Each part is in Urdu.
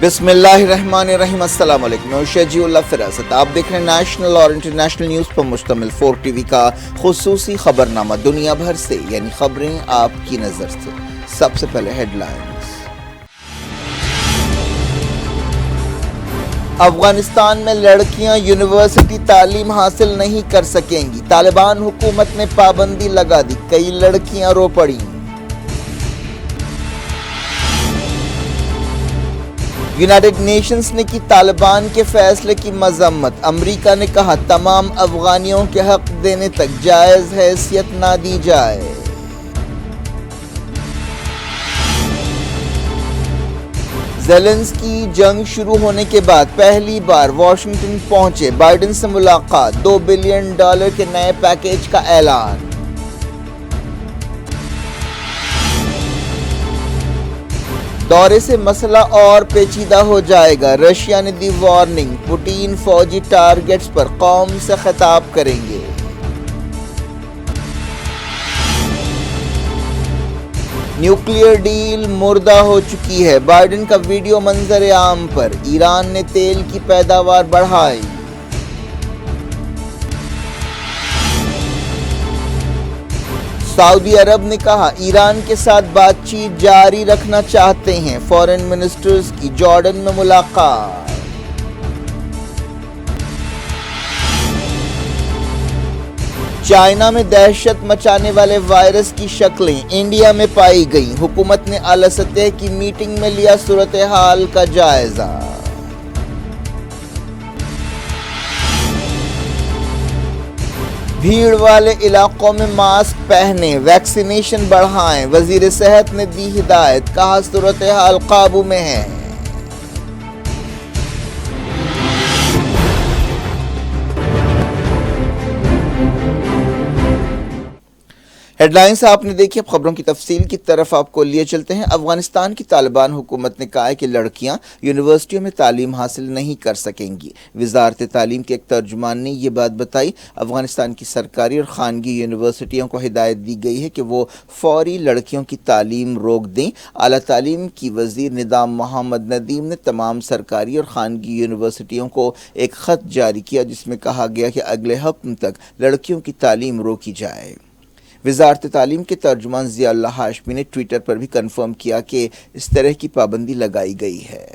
بسم اللہ الرحمن الرحیم۔ السلام علیکم، میں شجیع اللہ فراست۔ آپ دیکھ رہے ہیں نیشنل اور انٹرنیشنل نیوز پر مشتمل 4 ٹی وی کا خصوصی خبرنامہ دنیا بھر سے، یعنی خبریں آپ کی نظر سے۔ سب سے پہلے ہیڈ لائنز۔ افغانستان میں لڑکیاں یونیورسٹی تعلیم حاصل نہیں کر سکیں گی، طالبان حکومت نے پابندی لگا دی، کئی لڑکیاں رو پڑیں۔ یونائیٹڈ نیشنز نے کی طالبان کے فیصلے کی مذمت، امریکہ نے کہا تمام افغانیوں کے حق دینے تک جائز حیثیت نہ دی جائے۔ زیلنسکی جنگ شروع ہونے کے بعد پہلی بار واشنگٹن پہنچے، بائیڈن سے ملاقات، $2 بلین کے نئے پیکیج کا اعلان۔ دورے سے مسئلہ اور پیچیدہ ہو جائے گا، رشیا نے دی وارننگ، پوٹین فوجی ٹارگٹس پر قوم سے خطاب کریں گے۔ نیوکلیئر ڈیل مردہ ہو چکی ہے، بائیڈن کا ویڈیو منظر عام پر، ایران نے تیل کی پیداوار بڑھائی۔ سعودی عرب نے کہا ایران کے ساتھ بات چیت جاری رکھنا چاہتے ہیں، فارن منسٹرز کی جارڈن میں ملاقات۔ چائنا میں دہشت مچانے والے وائرس کی شکلیں انڈیا میں پائی گئیں، حکومت نے اعلیٰ سطح کی میٹنگ میں لیا صورتحال کا جائزہ۔ بھیڑ والے علاقوں میں ماسک پہنیں، ویکسینیشن بڑھائیں، وزیر صحت نے دی ہدایت، کہا صورتحال قابو میں ہے۔ ہیڈ لائنز آپ نے دیکھی، اب خبروں کی تفصیل کی طرف آپ کو لیے چلتے ہیں۔ افغانستان کی طالبان حکومت نے کہا ہے کہ لڑکیاں یونیورسٹیوں میں تعلیم حاصل نہیں کر سکیں گی۔ وزارت تعلیم کے ایک ترجمان نے یہ بات بتائی۔ افغانستان کی سرکاری اور خانگی یونیورسٹیوں کو ہدایت دی گئی ہے کہ وہ فوری لڑکیوں کی تعلیم روک دیں۔ اعلیٰ تعلیم کی وزیر نظام محمد ندیم نے تمام سرکاری اور خانگی یونیورسٹیوں کو ایک خط جاری کیا جس میں کہا گیا کہ اگلے حکم تک لڑکیوں کی تعلیم روکی جائے۔ وزارت تعلیم کے ترجمان ضیاء اللہ ہاشمی نے ٹویٹر پر بھی کنفرم کیا کہ اس طرح کی پابندی لگائی گئی ہے۔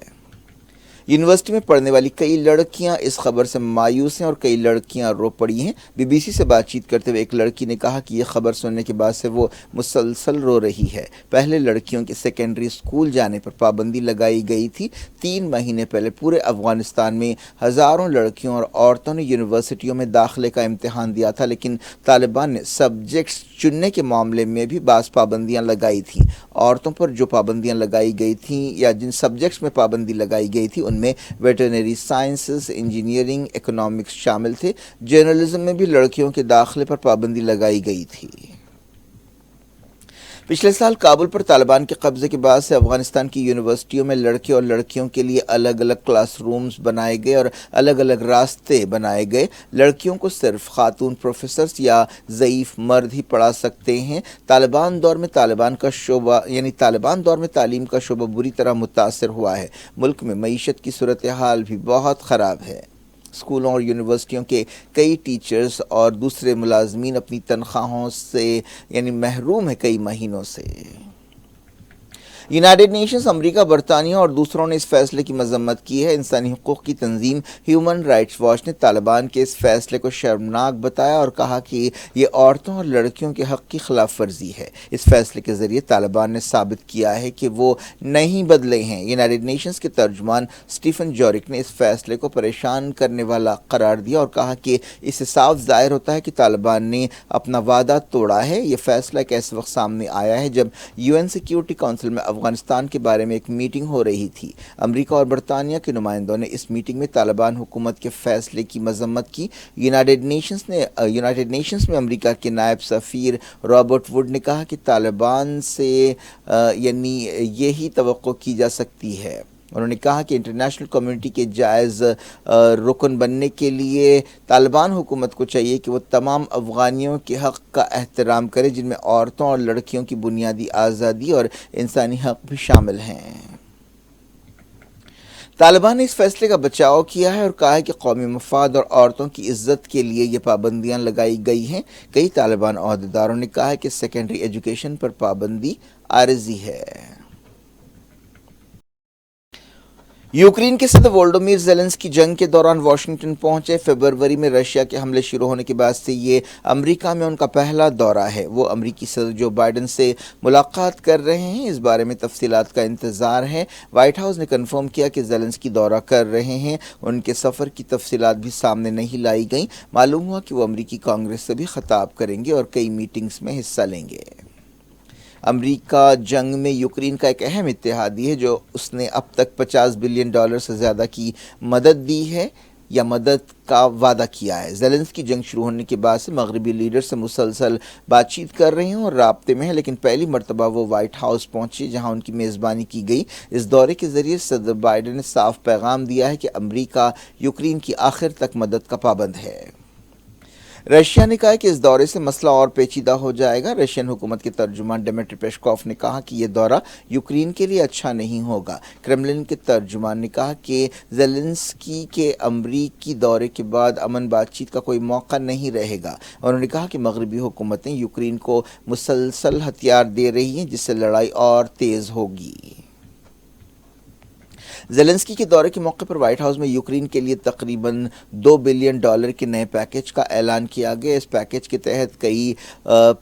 یونیورسٹی میں پڑھنے والی کئی لڑکیاں اس خبر سے مایوس ہیں اور کئی لڑکیاں رو پڑی ہیں۔ بی بی سی سے بات چیت کرتے ہوئے ایک لڑکی نے کہا کہ یہ خبر سننے کے بعد سے وہ مسلسل رو رہی ہے۔ پہلے لڑکیوں کے سیکنڈری اسکول جانے پر پابندی لگائی گئی تھی۔ 3 مہینے پہلے پورے افغانستان میں ہزاروں لڑکیوں اور عورتوں نے یونیورسٹیوں میں داخلے کا امتحان دیا تھا، لیکن طالبان نے سبجیکٹس چننے کے معاملے میں بھی بعض پابندیاں لگائی تھیں۔ عورتوں پر جو پابندیاں لگائی گئی تھیں یا جن سبجیکٹس میں پابندی لگائی گئی تھی ان میں ویٹرنری سائنسز، انجینئرنگ، اکنامکس شامل تھے۔ جرنلزم میں بھی لڑکیوں کے داخلے پر پابندی لگائی گئی تھی۔ پچھلے سال کابل پر طالبان کے قبضے کے بعد سے افغانستان کی یونیورسٹیوں میں لڑکے اور لڑکیوں کے لیے الگ الگ کلاس رومز بنائے گئے اور الگ الگ راستے بنائے گئے۔ لڑکیوں کو صرف خاتون پروفیسرز یا ضعیف مرد ہی پڑھا سکتے ہیں۔ طالبان دور میں تعلیم کا شعبہ بری طرح متاثر ہوا ہے۔ ملک میں معیشت کی صورتحال بھی بہت خراب ہے۔ اسکولوں اور یونیورسٹیوں کے کئی ٹیچرز اور دوسرے ملازمین اپنی تنخواہوں سے محروم ہیں کئی مہینوں سے۔ یونائیٹڈ نیشنز، امریکہ، برطانیہ اور دوسروں نے اس فیصلے کی مذمت کی ہے۔ انسانی حقوق کی تنظیم ہیومن رائٹس واچ نے طالبان کے اس فیصلے کو شرمناک بتایا اور کہا کہ یہ عورتوں اور لڑکیوں کے حق کی خلاف ورزی ہے۔ اس فیصلے کے ذریعے طالبان نے ثابت کیا ہے کہ وہ نہیں بدلے ہیں۔ یونائیٹڈ نیشنز کے ترجمان سٹیفن جوریک نے اس فیصلے کو پریشان کرنے والا قرار دیا اور کہا کہ اس سے صاف ظاہر ہوتا ہے کہ طالبان نے اپنا وعدہ توڑا ہے۔ یہ فیصلہ ایک ایسے وقت سامنے آیا ہے جب UN سیکیورٹی کونسل میں افغانستان کے بارے میں ایک میٹنگ ہو رہی تھی۔ امریکہ اور برطانیہ کے نمائندوں نے اس میٹنگ میں طالبان حکومت کے فیصلے کی مذمت کی۔ یونائیٹڈ نیشنز میں امریکہ کے نائب سفیر رابرٹ ووڈ نے کہا کہ طالبان سے یہی توقع کی جا سکتی ہے۔ انہوں نے کہا کہ انٹرنیشنل کمیونٹی کے جائز رکن بننے کے لیے طالبان حکومت کو چاہیے کہ وہ تمام افغانیوں کے حق کا احترام کرے، جن میں عورتوں اور لڑکیوں کی بنیادی آزادی اور انسانی حق بھی شامل ہیں۔ طالبان نے اس فیصلے کا بچاؤ کیا ہے اور کہا ہے کہ قومی مفاد اور عورتوں کی عزت کے لیے یہ پابندیاں لگائی گئی ہیں۔ کئی طالبان عہدیداروں نے کہا ہے کہ سیکنڈری ایجوکیشن پر پابندی عارضی ہے۔ یوکرین کے صدر وولڈیمیر زیلنسکی جنگ کے دوران واشنگٹن پہنچے۔ فروری میں رشیا کے حملے شروع ہونے کے بعد سے یہ امریکہ میں ان کا پہلا دورہ ہے۔ وہ امریکی صدر جو بائیڈن سے ملاقات کر رہے ہیں۔ اس بارے میں تفصیلات کا انتظار ہے۔ وائٹ ہاؤس نے کنفرم کیا کہ زیلنسکی دورہ کر رہے ہیں۔ ان کے سفر کی تفصیلات بھی سامنے نہیں لائی گئیں۔ معلوم ہوا کہ وہ امریکی کانگریس سے بھی خطاب کریں گے اور کئی میٹنگز میں حصہ لیں گے۔ امریکہ جنگ میں یوکرین کا ایک اہم اتحادی ہے جو اس نے اب تک $50 بلین سے زیادہ کی مدد دی ہے یا مدد کا وعدہ کیا ہے۔ زیلنسکی جنگ شروع ہونے کے بعد سے مغربی لیڈر سے مسلسل بات چیت کر رہے ہیں اور رابطے میں ہیں، لیکن پہلی مرتبہ وہ وائٹ ہاؤس پہنچے جہاں ان کی میزبانی کی گئی۔ اس دورے کے ذریعے صدر بائیڈن نے صاف پیغام دیا ہے کہ امریکہ یوکرین کی آخر تک مدد کا پابند ہے۔ رشیا نے کہا کہ اس دورے سے مسئلہ اور پیچیدہ ہو جائے گا۔ رشین حکومت کے ترجمان ڈیمیٹری پیسکوف نے کہا کہ یہ دورہ یوکرین کے لیے اچھا نہیں ہوگا۔ کرملن کے ترجمان نے کہا کہ زیلنسکی کے امریکی دورے کے بعد امن بات چیت کا کوئی موقع نہیں رہے گا۔ انہوں نے کہا کہ مغربی حکومتیں یوکرین کو مسلسل ہتھیار دے رہی ہیں جس سے لڑائی اور تیز ہوگی۔ زیلنسکی کے دورے کے موقع پر وائٹ ہاؤس میں یوکرین کے لیے تقریباً $2 بلین کے نئے پیکیج کا اعلان کیا گیا۔ اس پیکیج کے تحت کئی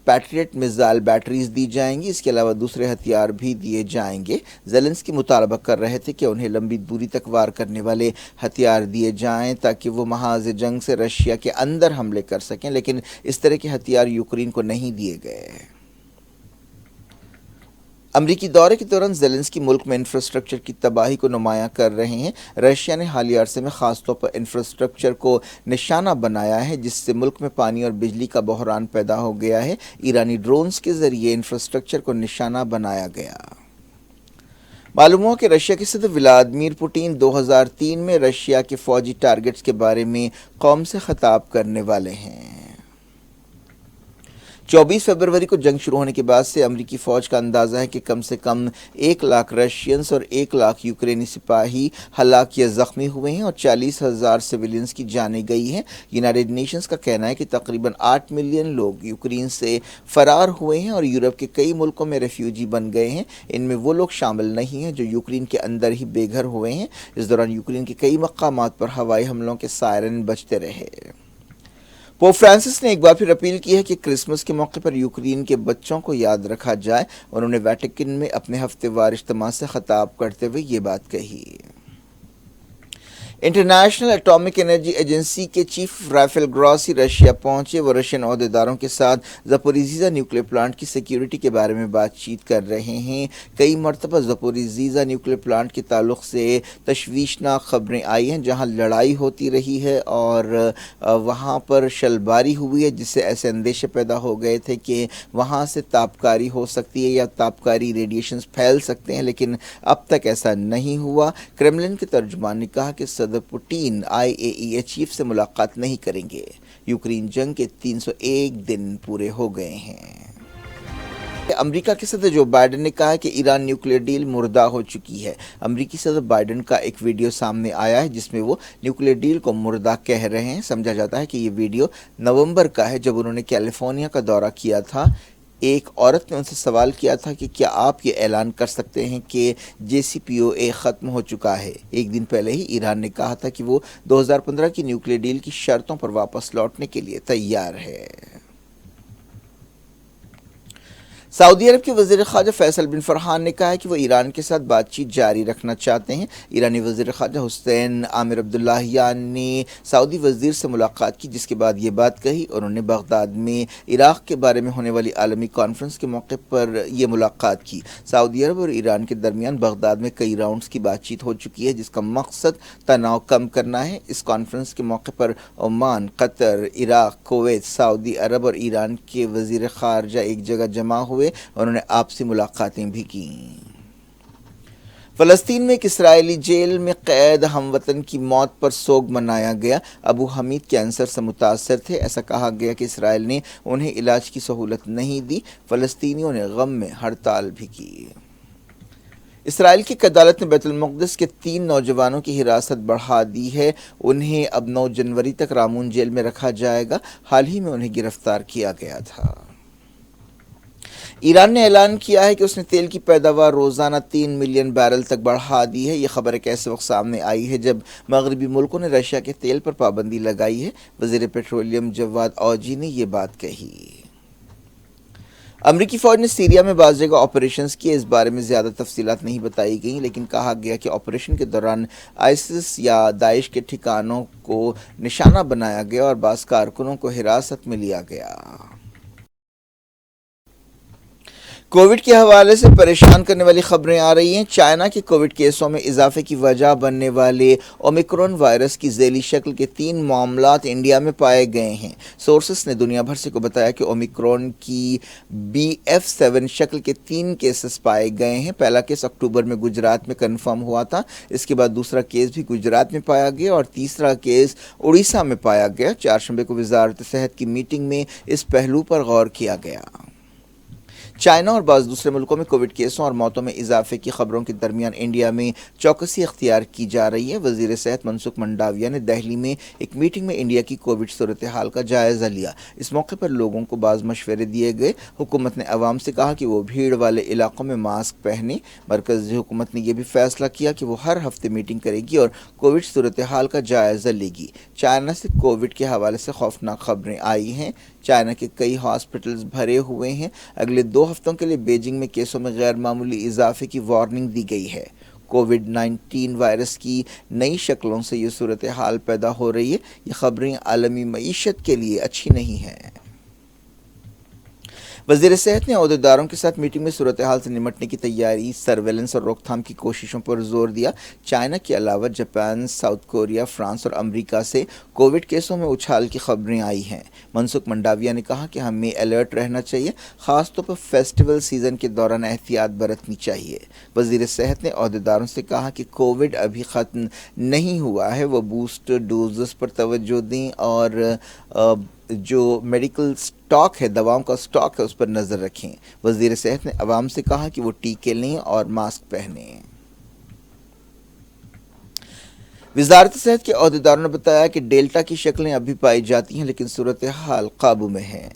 پیٹریٹ میزائل بیٹریز دی جائیں گی۔ اس کے علاوہ دوسرے ہتھیار بھی دیے جائیں گے۔ زیلنسکی مطالبہ کر رہے تھے کہ انہیں لمبی دوری تک وار کرنے والے ہتھیار دیے جائیں تاکہ وہ محاذ جنگ سے رشیا کے اندر حملے کر سکیں، لیکن اس طرح کے ہتھیار یوکرین کو نہیں دیے گئے۔ امریکی دورے کے دوران زیلنسکی ملک میں انفراسٹرکچر کی تباہی کو نمایاں کر رہے ہیں۔ رشیا نے حالیہ عرصے میں خاص طور پر انفراسٹرکچر کو نشانہ بنایا ہے جس سے ملک میں پانی اور بجلی کا بحران پیدا ہو گیا ہے۔ ایرانی ڈرونز کے ذریعے انفراسٹرکچر کو نشانہ بنایا گیا۔ معلوم ہوا کہ رشیا کے صدر ولادیمیر پوٹین 2003 میں رشیا کے فوجی ٹارگٹس کے بارے میں قوم سے خطاب کرنے والے ہیں۔ 24 فروری کو جنگ شروع ہونے کے بعد سے امریکی فوج کا اندازہ ہے کہ کم سے کم 1 لاکھ رشینز اور 1 لاکھ یوکرینی سپاہی ہلاک یا زخمی ہوئے ہیں اور 40,000 سویلینز کی جانیں گئی ہیں۔ یونائیٹڈ نیشنز کا کہنا ہے کہ تقریباً 8 ملین لوگ یوکرین سے فرار ہوئے ہیں اور یورپ کے کئی ملکوں میں ریفیوجی بن گئے ہیں۔ ان میں وہ لوگ شامل نہیں ہیں جو یوکرین کے اندر ہی بے گھر ہوئے ہیں۔ اس دوران یوکرین کے کئی مقامات پر ہوائی حملوں کے سائرن بجتے رہے۔ پوپ فرانسس نے ایک بار پھر اپیل کی ہے کہ کرسمس کے موقع پر یوکرین کے بچوں کو یاد رکھا جائے۔ انہوں نے ویٹیکن میں اپنے ہفتے وار اجتماع سے خطاب کرتے ہوئے یہ بات کہی۔ انٹرنیشنل ایٹامک انرجی ایجنسی کے چیف رافیل گراسی رشیا پہنچے۔ وہ رشین عہدیداروں کے ساتھ زپوریزھیا نیوکلیئر پلانٹ کی سیکیورٹی کے بارے میں بات چیت کر رہے ہیں۔ کئی مرتبہ زپوریزھیا نیوکلیئر پلانٹ کے تعلق سے تشویشناک خبریں آئی ہیں جہاں لڑائی ہوتی رہی ہے اور وہاں پر شلباری ہوئی ہے، جس سے ایسے اندیشے پیدا ہو گئے تھے کہ وہاں سے تابکاری ہو سکتی ہے یا تابکاری ریڈیشنز پھیل سکتے ہیں، لیکن اب تک ایسا نہیں ہوا۔ کرملن کے ترجمان نے کہا کہ صدر پوٹین IAEA چیف سے ملاقات نہیں کریں گے۔ یوکرین جنگ کے 301 دن پورے ہو گئے ہیں۔ امریکہ کے صدر جو بائیڈن نے کہا کہ ایران نیوکلیئر ڈیل مردہ ہو چکی ہے۔ امریکی صدر بائیڈن کا ایک ویڈیو سامنے آیا ہے جس میں وہ نیوکلیئر ڈیل کو مردہ کہہ رہے ہیں۔ سمجھا جاتا ہے کہ یہ ویڈیو نومبر کا ہے جب انہوں نے کیلیفورنیا کا دورہ کیا تھا۔ ایک عورت نے ان سے سوال کیا تھا کہ کیا آپ یہ اعلان کر سکتے ہیں کہ JCPOA ختم ہو چکا ہے۔ ایک دن پہلے ہی ایران نے کہا تھا کہ وہ 2015 کی نیوکلیئر ڈیل کی شرطوں پر واپس لوٹنے کے لیے تیار ہے۔ سعودی عرب کے وزیر خارجہ فیصل بن فرحان نے کہا ہے کہ وہ ایران کے ساتھ بات چیت جاری رکھنا چاہتے ہیں۔ ایرانی وزیر خارجہ حسین عامر عبداللہیان نے سعودی وزیر سے ملاقات کی جس کے بعد یہ بات کہی۔ انہوں نے بغداد میں عراق کے بارے میں ہونے والی عالمی کانفرنس کے موقع پر یہ ملاقات کی۔ سعودی عرب اور ایران کے درمیان بغداد میں کئی راؤنڈز کی بات چیت ہو چکی ہے جس کا مقصد تناؤ کم کرنا ہے۔ اس کانفرنس کے موقع پر عمان، قطر، عراق، کویت، سعودی عرب اور ایران کے وزیر خارجہ ایک جگہ جمع ہوئے۔ انہوں نے آپسی ملاقاتیں بھی کیں۔ فلسطین میں ایک اسرائیلی جیل میں قید ہم وطن کی موت پر سوگ منایا گیا۔ ابو حمید کینسر سے متاثر تھے۔ ایسا کہا گیا کہ اسرائیل نے انہیں علاج کی سہولت نہیں دی۔ فلسطینیوں نے غم میں ہڑتال بھی کی۔ اسرائیل کی عدالت نے بیت المقدس کے 3 نوجوانوں کی حراست بڑھا دی ہے. انہیں اب 9 جنوری تک رامون جیل میں رکھا جائے گا. حال ہی میں انہیں گرفتار کیا گیا تھا. ایران نے اعلان کیا ہے کہ اس نے تیل کی پیداوار روزانہ 3 ملین بیرل تک بڑھا دی ہے. یہ خبر ایک ایسے وقت سامنے آئی ہے جب مغربی ملکوں نے رشیا کے تیل پر پابندی لگائی ہے. وزیر پیٹرولیم جواد اوجی نے یہ بات کہی. امریکی فوج نے سیریا میں بعض جگہ آپریشنز کیے. اس بارے میں زیادہ تفصیلات نہیں بتائی گئیں، لیکن کہا گیا کہ آپریشن کے دوران آئیسس یا داعش کے ٹھکانوں کو نشانہ بنایا گیا اور بعض کارکنوں کو حراست میں لیا گیا. کووڈ کے حوالے سے پریشان کرنے والی خبریں آ رہی ہیں. چائنا کے کووڈ کیسوں میں اضافے کی وجہ بننے والے اومیکرون وائرس کی ذیلی شکل کے 3 معاملات انڈیا میں پائے گئے ہیں. سورسز نے دنیا بھر سے کو بتایا کہ اومیکرون کی BF7 شکل کے 3 کیسز پائے گئے ہیں. پہلا کیس اکتوبر میں گجرات میں کنفرم ہوا تھا. اس کے بعد دوسرا کیس بھی گجرات میں پایا گیا اور تیسرا کیس اڑیسہ میں پایا گیا. چہارشنبے کو وزارت صحت کی میٹنگ میں اس پہلو پر غور کیا گیا. چائنا اور بعض دوسرے ملکوں میں کووڈ کیسوں اور موتوں میں اضافے کی خبروں کے درمیان انڈیا میں چوکسی اختیار کی جا رہی ہے. وزیر صحت منسکھ منڈاویہ نے دہلی میں ایک میٹنگ میں انڈیا کی کووڈ صورتحال کا جائزہ لیا. اس موقع پر لوگوں کو بعض مشورے دیے گئے. حکومت نے عوام سے کہا کہ وہ بھیڑ والے علاقوں میں ماسک پہنیں. مرکزی حکومت نے یہ بھی فیصلہ کیا کہ وہ ہر ہفتے میٹنگ کرے گی اور کووڈ صورتحال کا جائزہ لے گی. چائنا سے کووڈ کے حوالے سے خوفناک خبریں آئی ہیں. چائنا کے کئی ہاسپٹلز بھرے ہوئے ہیں. اگلے 2 ہفتوں کے لیے بیجنگ میں کیسوں میں غیر معمولی اضافے کی وارننگ دی گئی ہے. کووڈ-19 وائرس کی نئی شکلوں سے یہ صورتحال پیدا ہو رہی ہے. یہ خبریں عالمی معیشت کے لیے اچھی نہیں ہیں. وزیر صحت نے عہدیداروں کے ساتھ میٹنگ میں صورتحال سے نمٹنے کی تیاری، سرویلنس اور روک تھام کی کوششوں پر زور دیا. چائنا کے علاوہ جاپان، ساؤتھ کوریا، فرانس اور امریکہ سے کووڈ کیسوں میں اچھال کی خبریں آئی ہیں. منسکھ منڈاویہ نے کہا کہ ہمیں الرٹ رہنا چاہیے، خاص طور پر فیسٹیول سیزن کے دوران احتیاط برتنی چاہیے. وزیر صحت نے عہدیداروں سے کہا کہ کووڈ ابھی ختم نہیں ہوا ہے، وہ بوسٹر ڈوزز پر توجہ دیں اور جو میڈیکل سٹاک ہے، دواؤں کا سٹاک ہے، اس پر نظر رکھیں. وزیر صحت نے عوام سے کہا کہ وہ ٹیکے لیں اور ماسک پہنیں. وزارت صحت کے عہدیداروں نے بتایا کہ ڈیلٹا کی شکلیں ابھی پائی جاتی ہیں لیکن صورتحال قابو میں ہے.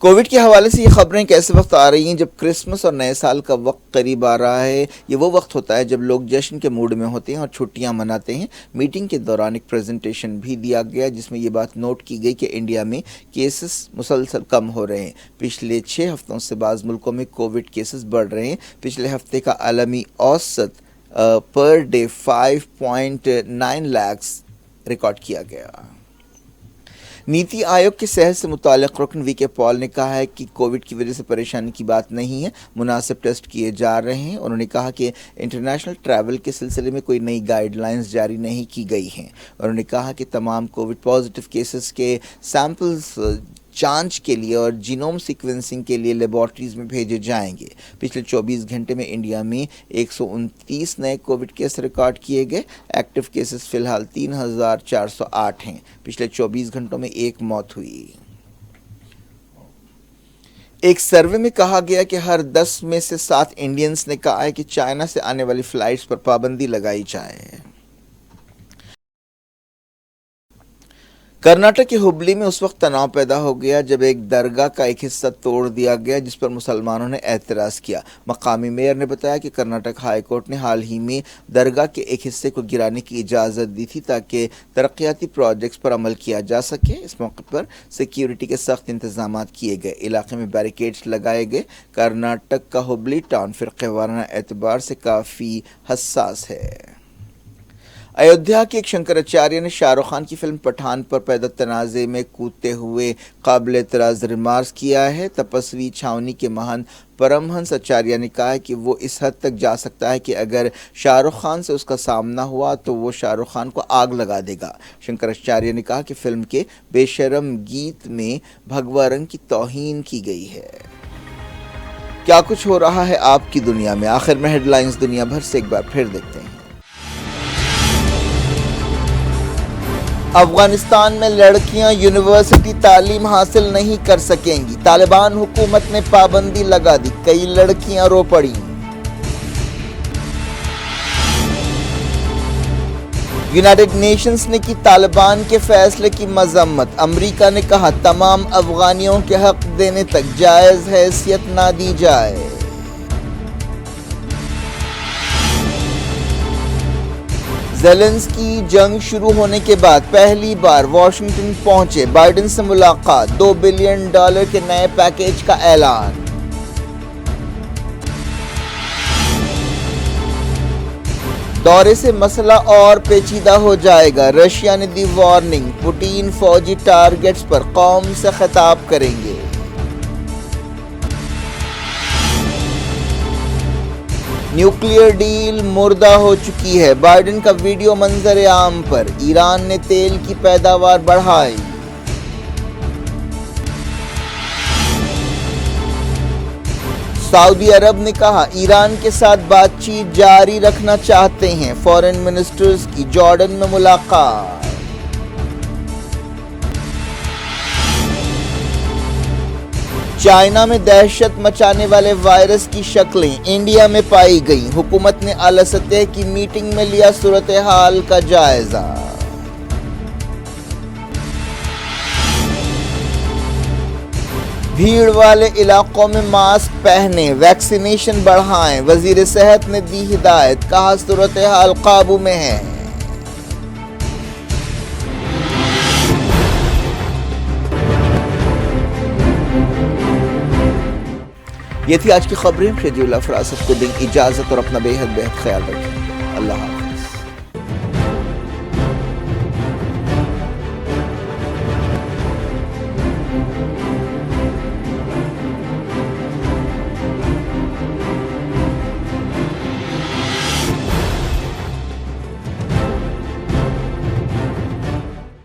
کووڈ کے حوالے سے یہ خبریں کیسے وقت آ رہی ہیں جب کرسمس اور نئے سال کا وقت قریب آ رہا ہے. یہ وہ وقت ہوتا ہے جب لوگ جشن کے موڈ میں ہوتے ہیں اور چھٹیاں مناتے ہیں. میٹنگ کے دوران ایک پریزنٹیشن بھی دیا گیا جس میں یہ بات نوٹ کی گئی کہ انڈیا میں کیسز مسلسل کم ہو رہے ہیں. پچھلے 6 ہفتوں سے بعض ملکوں میں کووڈ کیسز بڑھ رہے ہیں. پچھلے ہفتے کا عالمی اوسط پر ڈے 5.9 لاکھ ریکارڈ کیا گیا. نیتی آیوگ کے صحت سے متعلق رکن وی کے پال نے کہا ہے کہ کووڈ کی وجہ سے پریشانی کی بات نہیں ہے، مناسب ٹیسٹ کیے جا رہے ہیں. انہوں نے کہا کہ انٹرنیشنل ٹریول کے سلسلے میں کوئی نئی گائیڈ لائنز جاری نہیں کی گئی ہیں. انہوں نے کہا کہ تمام کووڈ پازیٹیو کیسز کے سیمپلز جانچ کے لیے اور جینوم سیکوینسنگ کے لیے لیبارٹریز میں بھیجے جائیں گے. پچھلے 24 گھنٹے میں انڈیا میں 129 نئے کووڈ کیس ریکارڈ کیے گئے. ایکٹیو کیسز فی الحال 3408 ہیں. پچھلے 24 گھنٹوں میں 1 موت ہوئی. ایک سروے میں کہا گیا کہ ہر 10 میں سے 7 انڈینز نے کہا ہے کہ چائنا سے آنے والی فلائٹس پر پابندی لگائی جائے. کرناٹک کے ہبلی میں اس وقت تناؤ پیدا ہو گیا جب ایک درگاہ کا ایک حصہ توڑ دیا گیا جس پر مسلمانوں نے اعتراض کیا. مقامی میئر نے بتایا کہ کرناٹک ہائی کورٹ نے حال ہی میں درگاہ کے ایک حصے کو گرانے کی اجازت دی تھی تاکہ ترقیاتی پروجیکٹس پر عمل کیا جا سکے. اس موقع پر سیکیورٹی کے سخت انتظامات کیے گئے، علاقے میں بیریکیڈز لگائے گئے. کرناٹک کا ہبلی ٹاؤن فرقہ وارانہ اعتبار سے کافی حساس ہے. ایودھیا کے ایک شنکراچاریہ نے شاہ رخ خان کی فلم پٹھان پر پیدا تنازع میں کودتے ہوئے قابل اعتراض ریمارکس کیا ہے. تپسوی چھاونی کے مہنت پرمہنس آچاریہ نے کہا کہ وہ اس حد تک جا سکتا ہے کہ اگر شاہ رخ خان سے اس کا سامنا ہوا تو وہ شاہ رخ خان کو آگ لگا دے گا. شنکراچاریہ نے کہا کہ فلم کے بے شرم گیت میں بھگوا رنگ کی توہین کی گئی ہے. کیا کچھ ہو رہا ہے آپ کی دنیا میں؟ آخر میں ہیڈ لائنز دنیا بھر سے ایک بار پھر دیکھتے ہیں. افغانستان میں لڑکیاں یونیورسٹی تعلیم حاصل نہیں کر سکیں گی، طالبان حکومت نے پابندی لگا دی، کئی لڑکیاں رو پڑیں۔ یونائیٹڈ نیشنز نے کی طالبان کے فیصلے کی مذمت، امریکہ نے کہا تمام افغانیوں کے حق دینے تک جائز حیثیت نہ دی جائے۔ زیلنسکی جنگ شروع ہونے کے بعد پہلی بار واشنگٹن پہنچے، بائیڈن سے ملاقات، $2 بلین کے نئے پیکیج کا اعلان۔ دورے سے مسئلہ اور پیچیدہ ہو جائے گا، رشیا نے دی وارننگ، پوٹین فوجی ٹارگٹس پر قوم سے خطاب کریں گے۔ نیوکلیئر ڈیل مردہ ہو چکی ہے، بائیڈن کا ویڈیو منظر عام پر، ایران نے تیل کی پیداوار بڑھائی۔ سعودی عرب نے کہا ایران کے ساتھ بات چیت جاری رکھنا چاہتے ہیں، فارن منسٹرز کی جارڈن میں ملاقات۔ چائنا میں دہشت مچانے والے وائرس کی شکلیں انڈیا میں پائی گئیں، حکومت نے اعلیٰ سطح کی میٹنگ میں لیا صورتحال کا جائزہ۔ بھیڑ والے علاقوں میں ماسک پہنیں، ویکسینیشن بڑھائیں، وزیر صحت نے دی ہدایت، کہا صورتحال قابو میں ہے۔ یہ تھی آج کی خبریں، شیڈیول افراست کو دیں اجازت اور اپنا بے حد خیال رکھیں۔ اللہ حافظ۔